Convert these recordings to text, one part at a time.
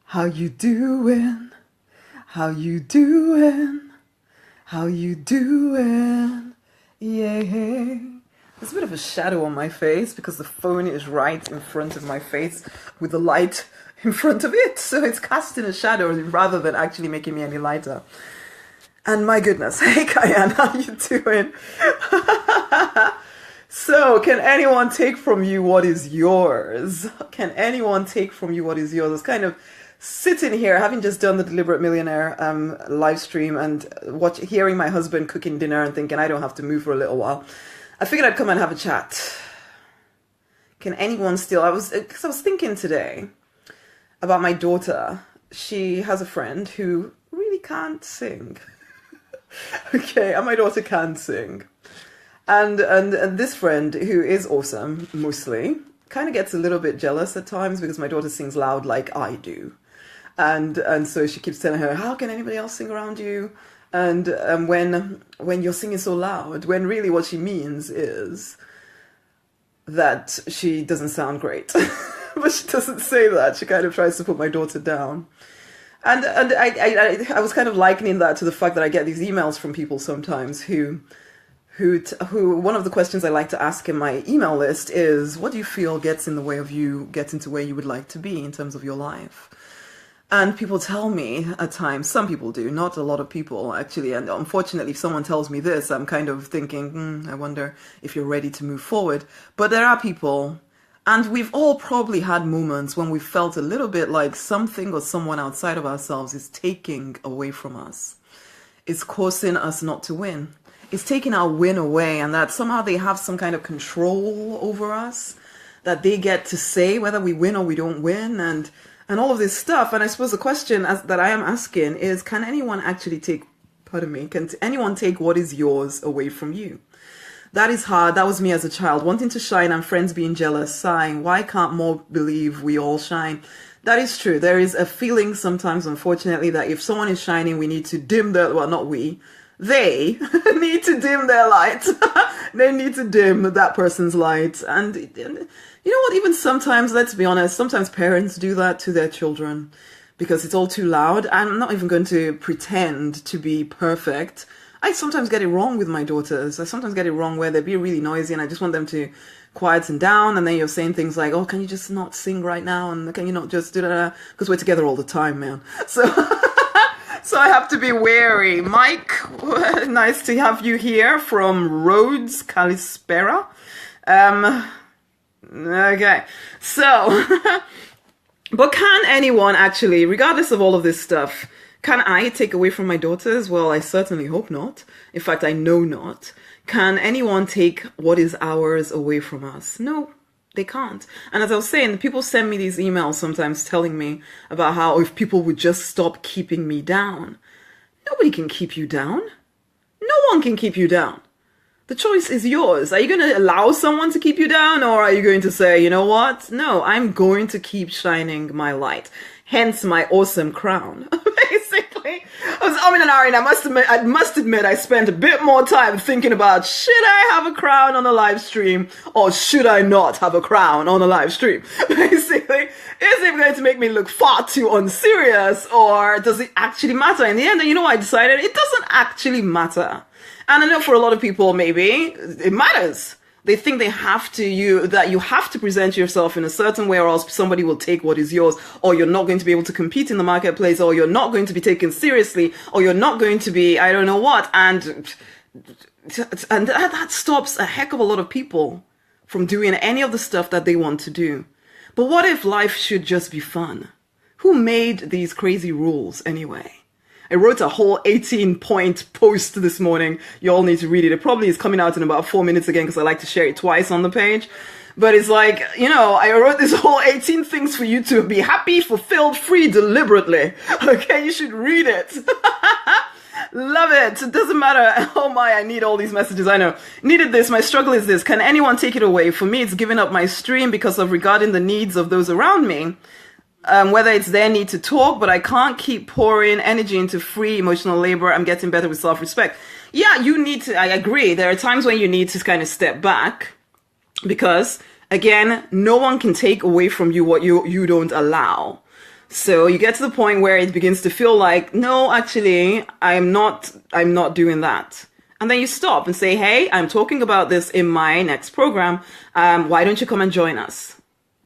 How you doing? How you doing? How you doing? Yeah. There's a bit of a shadow on my face because the phone is right in front of my face with the light in front of it. So it's casting a shadow rather than actually making me any lighter. And my goodness, hey Kyan, how you doing? So, can anyone take from you what is yours? Can anyone take from you what is yours? I was kind of sitting here, having just done the Deliberate Millionaire live stream and hearing my husband cooking dinner and thinking I don't have to move for a little while. I figured I'd come and have a chat. Can anyone still? Because I was thinking today about my daughter. She has a friend who really can't sing. Okay, and my daughter can sing. And this friend, who is awesome, mostly, kind of gets a little bit jealous at times because my daughter sings loud like I do. And so she keeps telling her, how can anybody else sing around you? And when you're singing so loud, when really what she means is that she doesn't sound great. But she doesn't say that. She kind of tries to put my daughter down. And I was kind of likening that to the fact that I get these emails from people sometimes who one of the questions I like to ask in my email list is, what do you feel gets in the way of you getting to where you would like to be in terms of your life? And people tell me at times, some people do, not a lot of people actually. And unfortunately, if someone tells me this, I'm kind of thinking, I wonder if you're ready to move forward. But there are people, and we've all probably had moments when we felt a little bit like something or someone outside of ourselves is taking away from us. It's causing us not to win. It's taking our win away, and that somehow they have some kind of control over us, that they get to say whether we win or we don't win, and all of this stuff. And I suppose the question that I am asking is, can anyone actually take, can anyone take what is yours away from you? That is hard. That was me as a child, wanting to shine and friends being jealous, sighing, why can't more believe we all shine? That is true. There is a feeling sometimes, unfortunately, that if someone is shining, we need to dim their, well, not we, they need to dim their light. They need to dim that person's light. And you know what, even sometimes, let's be honest, sometimes parents do that to their children because it's all too loud. I'm not even going to pretend to be perfect. I sometimes get it wrong with my daughters. I sometimes get it wrong where they be really noisy and I just want them to quieten down, and then you're saying things like, oh, can you just not sing right now? And can you not just do that? Because we're together all the time, man. So so I have to be wary. Mike, nice to have you here from Rhodes, Kalispera. Okay, so, but can anyone actually, regardless of all of this stuff, can I take away from my daughters? Well, I certainly hope not. In fact, I know not. Can anyone take what is ours away from us? No. They can't. And as I was saying, people send me these emails sometimes telling me about how if people would just stop keeping me down. Nobody can keep you down. No one can keep you down. The choice is yours. Are you going to allow someone to keep you down, or are you going to say, you know what? No, I'm going to keep shining my light. Hence my awesome crown. Basically, I was umming and ahhing. I must admit, I spent a bit more time thinking about, should I have a crown on a live stream or should I not have a crown on a live stream? Basically, is it going to make me look far too unserious, or does it actually matter? In the end, you know what I decided? It doesn't actually matter. And I know for a lot of people, maybe it matters. They think they have to, that you have to present yourself in a certain way or else somebody will take what is yours, or you're not going to be able to compete in the marketplace, or you're not going to be taken seriously, or you're not going to be, I don't know what. And that stops a heck of a lot of people from doing any of the stuff that they want to do. But what if life should just be fun? Who made these crazy rules anyway? I wrote a whole 18-point post this morning. You all need to read it. It probably is coming out in about 4 minutes again because I like to share it twice on the page. But it's like, you know, I wrote this whole 18 things for you to be happy, fulfilled, free, deliberately. Okay, you should read it. Love it. It doesn't matter. Oh my, I need all these messages. I know. Needed this. My struggle is this. Can anyone take it away? For me, it's giving up my stream because of regarding the needs of those around me. Whether it's their need to talk, but I can't keep pouring energy into free emotional labor. I'm getting better with self-respect. Yeah, you need to, I agree. There are times when you need to kind of step back because Again, no one can take away from you what you don't allow. So you get to the point where it begins to feel like, no, actually, I'm not doing that. And then you stop and say, hey, I'm talking about this in my next program. Why don't you come and join us?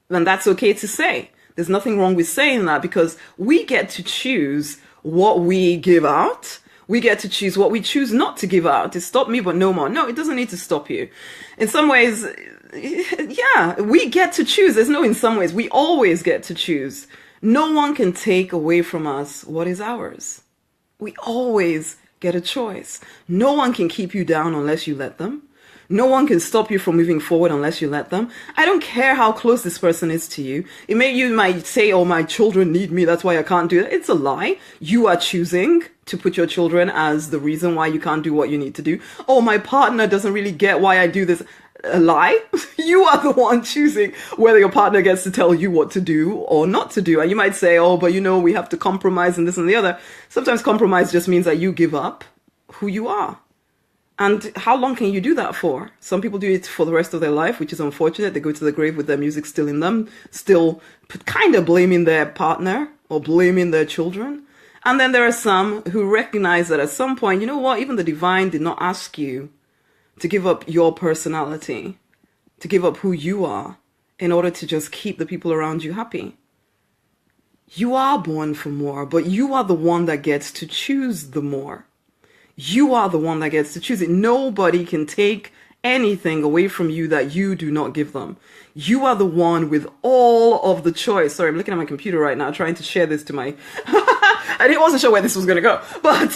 Then that's okay to say. There's nothing wrong with saying that, because we get to choose what we give out. We get to choose what we choose not to give out. It stopped me, but no more. No, it doesn't need to stop you. In some ways, yeah, we get to choose. There's no in some ways. We always get to choose. No one can take away from us what is ours. We always get a choice. No one can keep you down unless you let them. No one can stop you from moving forward unless you let them. I don't care how close this person is to you. You might say, oh, my children need me, that's why I can't do it. It's a lie. You are choosing to put your children as the reason why you can't do what you need to do. Oh, my partner doesn't really get why I do this. A lie. You are the one choosing whether your partner gets to tell you what to do or not to do. And you might say, oh, but we have to compromise and this and the other. Sometimes compromise just means that you give up who you are. And how long can you do that for? Some people do it for the rest of their life, which is unfortunate. They go to the grave with their music still in them, still kind of blaming their partner or blaming their children. And then there are some who recognize that at some point, you know what, even the divine did not ask you to give up your personality, to give up who you are in order to just keep the people around you happy. You are born for more, but you are the one that gets to choose the more. You are the one that gets to choose it. Nobody can take anything away from you that you do not give them. You are the one with all of the choice. Sorry, I'm looking at my computer right now, trying to share this to my... I wasn't sure where this was going to go, but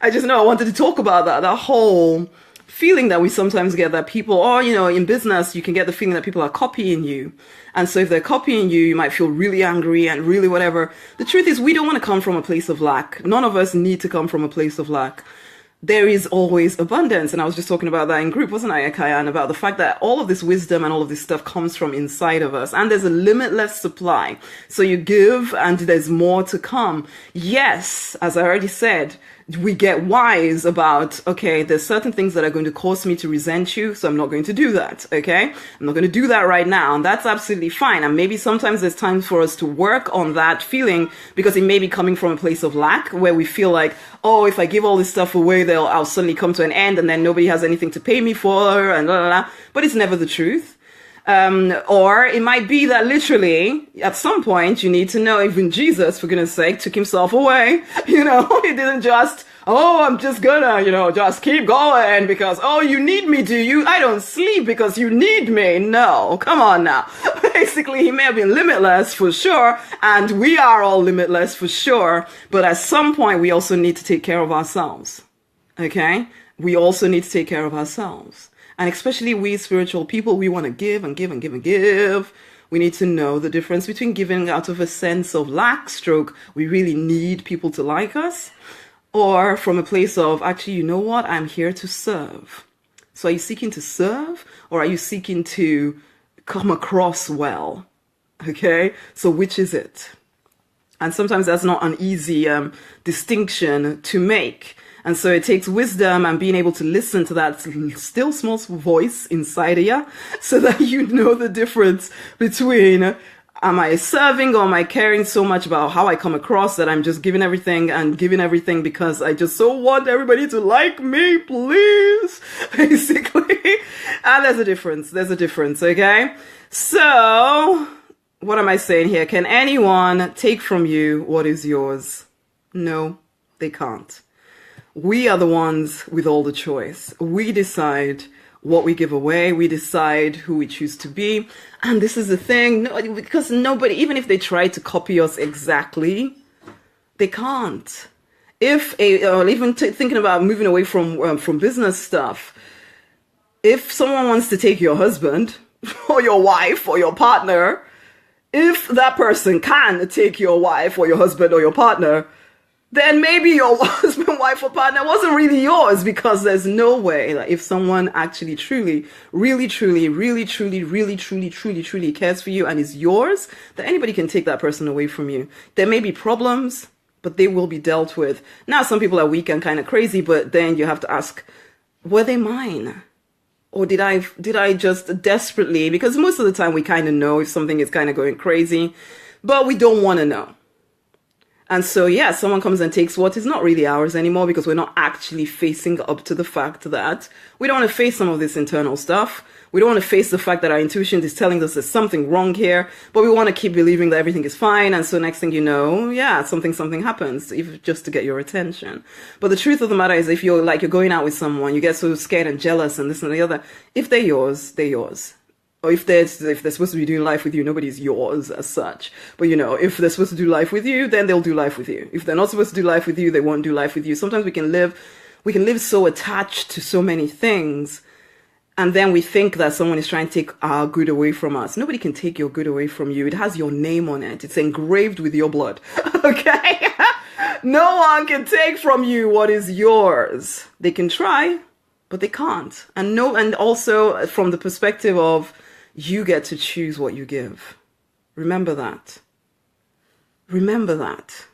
I just know I wanted to talk about that whole feeling that we sometimes get that people, in business, you can get the feeling that people are copying you. And so if they're copying you, you might feel really angry and really whatever. The truth is, we don't want to come from a place of lack. None of us need to come from a place of lack. There is always abundance. And I was just talking about that in group, wasn't I, Akayan, about the fact that all of this wisdom and all of this stuff comes from inside of us. And there's a limitless supply. So you give and there's more to come. Yes, as I already said, we get wise about, okay, there's certain things that are going to cause me to resent you, so I'm not going to do that, okay? I'm not going to do that right now, and that's absolutely fine. And maybe sometimes there's time for us to work on that feeling, because it may be coming from a place of lack, where we feel like, oh, if I give all this stuff away, I'll suddenly come to an end, and then nobody has anything to pay me for, and blah, blah, blah. But it's never the truth. Or it might be that literally at some point you need to know, even Jesus, for goodness sake, took himself away. He didn't just, oh, I'm just gonna, just keep going because, oh, you need me, do you? I don't sleep because you need me. No, come on now. Basically, he may have been limitless for sure. And we are all limitless for sure. But at some point, we also need to take care of ourselves. Okay? We also need to take care of ourselves. And especially we spiritual people, we want to give and give and give and give. We need to know the difference between giving out of a sense of lack, stroke, we really need people to like us, or from a place of, actually, you know what, I'm here to serve. So are you seeking to serve, or are you seeking to come across well? Okay, so which is it? And sometimes that's not an easy distinction to make. And so it takes wisdom and being able to listen to that still small voice inside of you, so that you know the difference between, am I serving or am I caring so much about how I come across that I'm just giving everything because I just so want everybody to like me, please, basically. And there's a difference, okay? So, what am I saying here? Can anyone take from you what is yours? No, they can't. We are the ones with all the choice. We decide what we give away. We decide who we choose to be. And this is the thing, because nobody, even if they try to copy us exactly, they can't. Thinking about moving away from business stuff, if someone wants to take your husband or your wife or your partner, if that person can take your wife or your husband or your partner, then maybe your husband, wife, or partner wasn't really yours, because there's no way that if someone actually truly, really, truly, really, truly, really, truly, truly, truly cares for you and is yours, that anybody can take that person away from you. There may be problems, but they will be dealt with. Now, some people are weak and kind of crazy, but then you have to ask, were they mine? Or did I just desperately, because most of the time we kind of know if something is kind of going crazy, but we don't want to know. And so, yeah, someone comes and takes what is not really ours anymore because we're not actually facing up to the fact that we don't want to face some of this internal stuff. We don't want to face the fact that our intuition is telling us there's something wrong here, but we want to keep believing that everything is fine. And so next thing you know, yeah, something happens, if just to get your attention. But the truth of the matter is, if you're going out with someone, you get so scared and jealous and this and the other. If they're yours, they're yours. Or if they're supposed to be doing life with you, nobody's yours as such. But if they're supposed to do life with you, then they'll do life with you. If they're not supposed to do life with you, they won't do life with you. Sometimes we can live so attached to so many things, and then we think that someone is trying to take our good away from us. Nobody can take your good away from you. It has your name on it. It's engraved with your blood. Okay? No one can take from you what is yours. They can try, but they can't. And also from the perspective of, you get to choose what you give. Remember that. Remember that.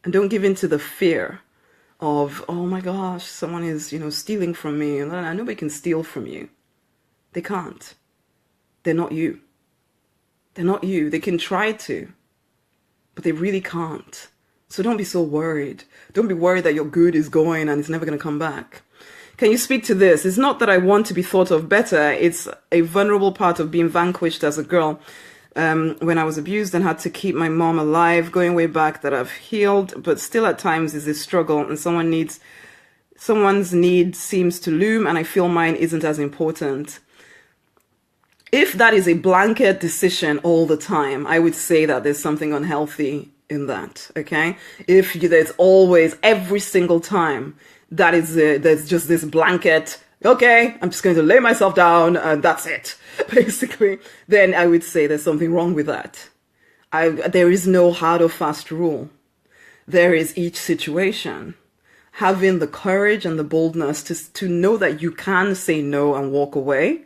And don't give in to the fear of, oh my gosh, someone is, stealing from me. Nobody can steal from you. They can't. They're not you. They're not you. They can try to, but they really can't. So don't be so worried. Don't be worried that your good is going and it's never going to come back. Can you speak to this? It's not that I want to be thought of better. It's a vulnerable part of being vanquished as a girl. When I was abused and had to keep my mom alive, going way back, that I've healed, but still at times is a struggle, and someone's need seems to loom, and I feel mine isn't as important. If that is a blanket decision all the time, I would say that there's something unhealthy in that, okay? If there's always, every single time, there's just this blanket, okay, I'm just going to lay myself down and that's it, basically, then I would say there's something wrong with that. There is no hard or fast rule. There is each situation. Having the courage and the boldness to know that you can say no and walk away,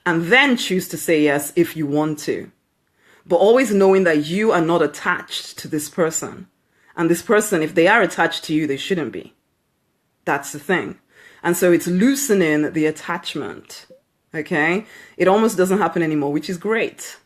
and then choose to say yes if you want to. But always knowing that you are not attached to this person. And this person, if they are attached to you, they shouldn't be. That's the thing. And so it's loosening the attachment, okay? It almost doesn't happen anymore, which is great.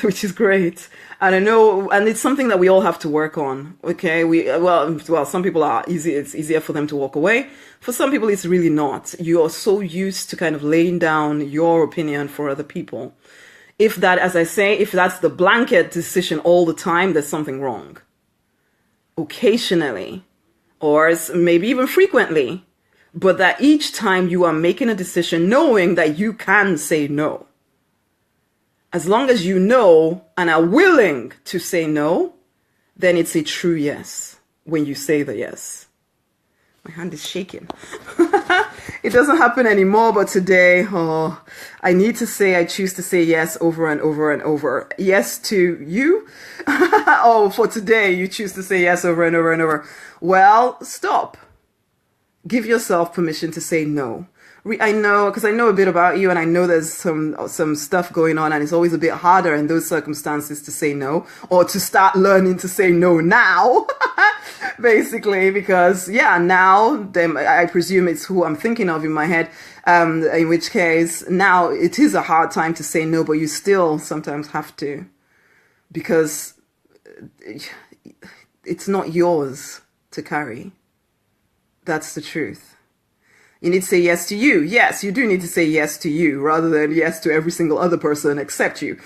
Which is great. And I know, and it's something that we all have to work on, okay? Well, some people it's easier for them to walk away. For some people, it's really not. You are so used to kind of laying down your opinion for other people. If that's the blanket decision all the time, there's something wrong. Occasionally, or maybe even frequently, but that each time you are making a decision knowing that you can say no. As long as you know and are willing to say no, then it's a true yes when you say the yes. My hand is shaking. It doesn't happen anymore, but today, I choose to say yes over and over and over. Yes to you? For today, you choose to say yes over and over and over. Well, stop. Give yourself permission to say no. I know, because I know a bit about you, and I know there's some stuff going on, and it's always a bit harder in those circumstances to say no, or to start learning to say no now, basically, because now then I presume it's who I'm thinking of in my head, in which case now it is a hard time to say no, but you still sometimes have to, because it's not yours to carry. That's the truth. You need to say yes to you. Yes, you do need to say yes to you rather than yes to every single other person except you.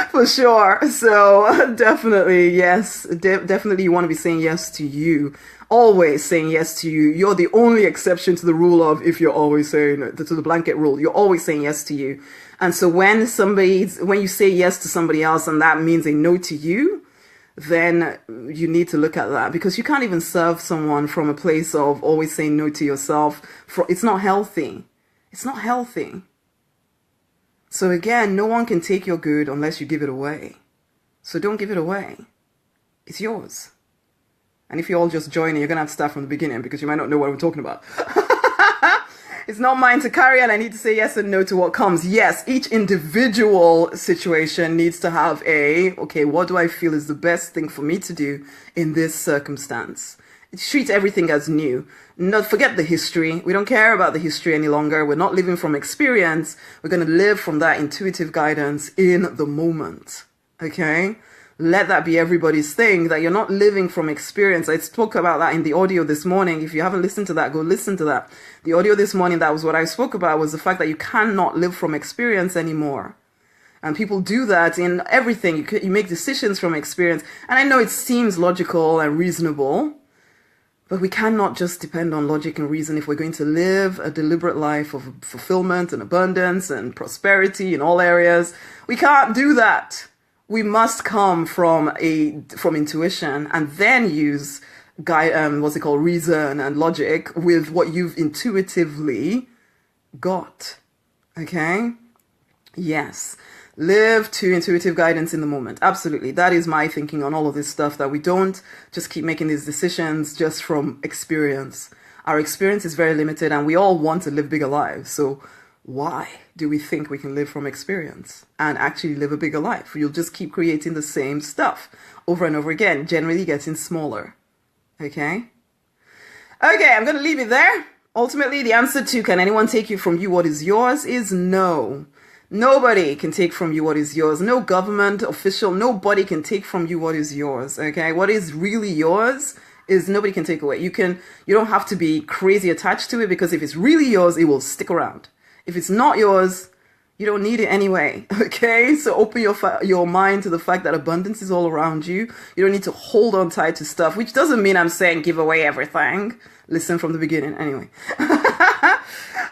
For sure. So definitely, yes. Definitely you want to be saying yes to you. Always saying yes to you. You're the only exception to the rule of if you're always saying, to the blanket rule. You're always saying yes to you. And so when you say yes to somebody else and that means a no to you, then you need to look at that, because you can't even serve someone from a place of always saying no to yourself. It's not healthy. It's not healthy. So again, no one can take your good unless you give it away. So don't give it away. It's yours. And if you're all just joining, you're going to have to start from the beginning, because you might not know what we're talking about. It's not mine to carry, and I need to say yes and no to what comes. Yes, each individual situation needs to have okay, what do I feel is the best thing for me to do in this circumstance? Treat everything as new. No, forget the history. We don't care about the history any longer. We're not living from experience. We're going to live from that intuitive guidance in the moment. Okay? Let that be everybody's thing, that you're not living from experience. I spoke about that in the audio this morning. If you haven't listened to that, go listen to that. The audio this morning, that was what I spoke about, was the fact that you cannot live from experience anymore. And people do that in everything. You make decisions from experience. And I know it seems logical and reasonable, but we cannot just depend on logic and reason if we're going to live a deliberate life of fulfillment and abundance and prosperity in all areas. We can't do that. We must come from intuition and then use reason and logic with what you've intuitively got. Okay? Yes. Live to intuitive guidance in the moment. Absolutely. That is my thinking on all of this stuff, that we don't just keep making these decisions just from experience. Our experience is very limited and we all want to live bigger lives. So why do we think we can live from experience and actually live a bigger life? You'll just keep creating the same stuff over and over again, generally getting smaller. Okay? Okay, I'm going to leave it there. Ultimately, the answer to can anyone take you from you what is yours is no. Nobody can take from you what is yours. No government official, nobody can take from you what is yours. Okay? What is really yours is nobody can take away. You don't have to be crazy attached to it, because if it's really yours, it will stick around. If it's not yours, you don't need it anyway. Okay? So open your mind to the fact that abundance is all around you. You don't need to hold on tight to stuff, which doesn't mean I'm saying give away everything. Listen from the beginning. Anyway.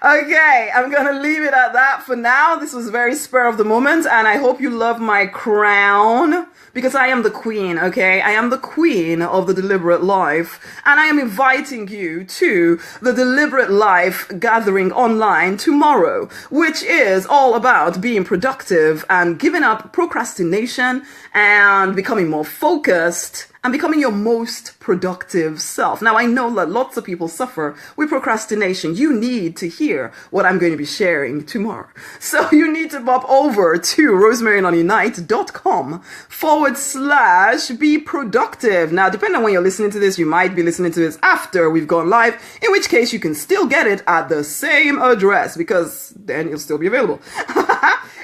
Okay, I'm going to leave it at that for now. This was very spur of the moment, and I hope you love my crown, because I am the queen, okay? I am the queen of the Deliberate Life, and I am inviting you to the Deliberate Life gathering online tomorrow, which is all about being productive and giving up procrastination and becoming more focused and becoming your most productive self. Now, I know that lots of people suffer with procrastination. You need to hear what I'm going to be sharing tomorrow. So you need to pop over to rosemarynonnynight.com/be productive. Now, depending on when you're listening to this, you might be listening to this after we've gone live, in which case you can still get it at the same address, because then it'll still be available.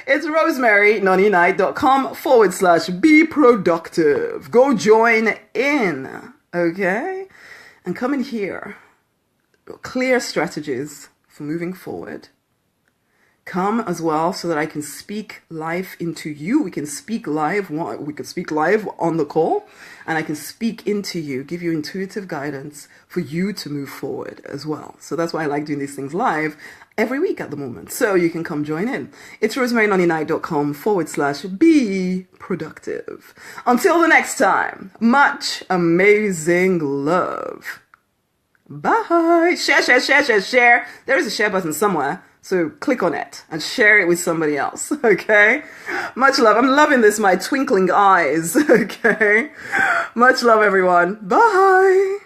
It's rosemarynonnynight.com/be productive. Go join in, okay? And come in here. Clear strategies for moving forward. Come as well so that I can speak life into you. We can speak live. We can speak live on the call, and I can speak into you, give you intuitive guidance for you to move forward as well. So that's why I like doing these things live every week at the moment. So you can come join in. It's rosemarynonnynight.com/be productive. Until the next time, much amazing love. Bye. Share. There is a share button somewhere. So click on it and share it with somebody else, okay? Much love. I'm loving this, my twinkling eyes, okay? Much love, everyone. Bye.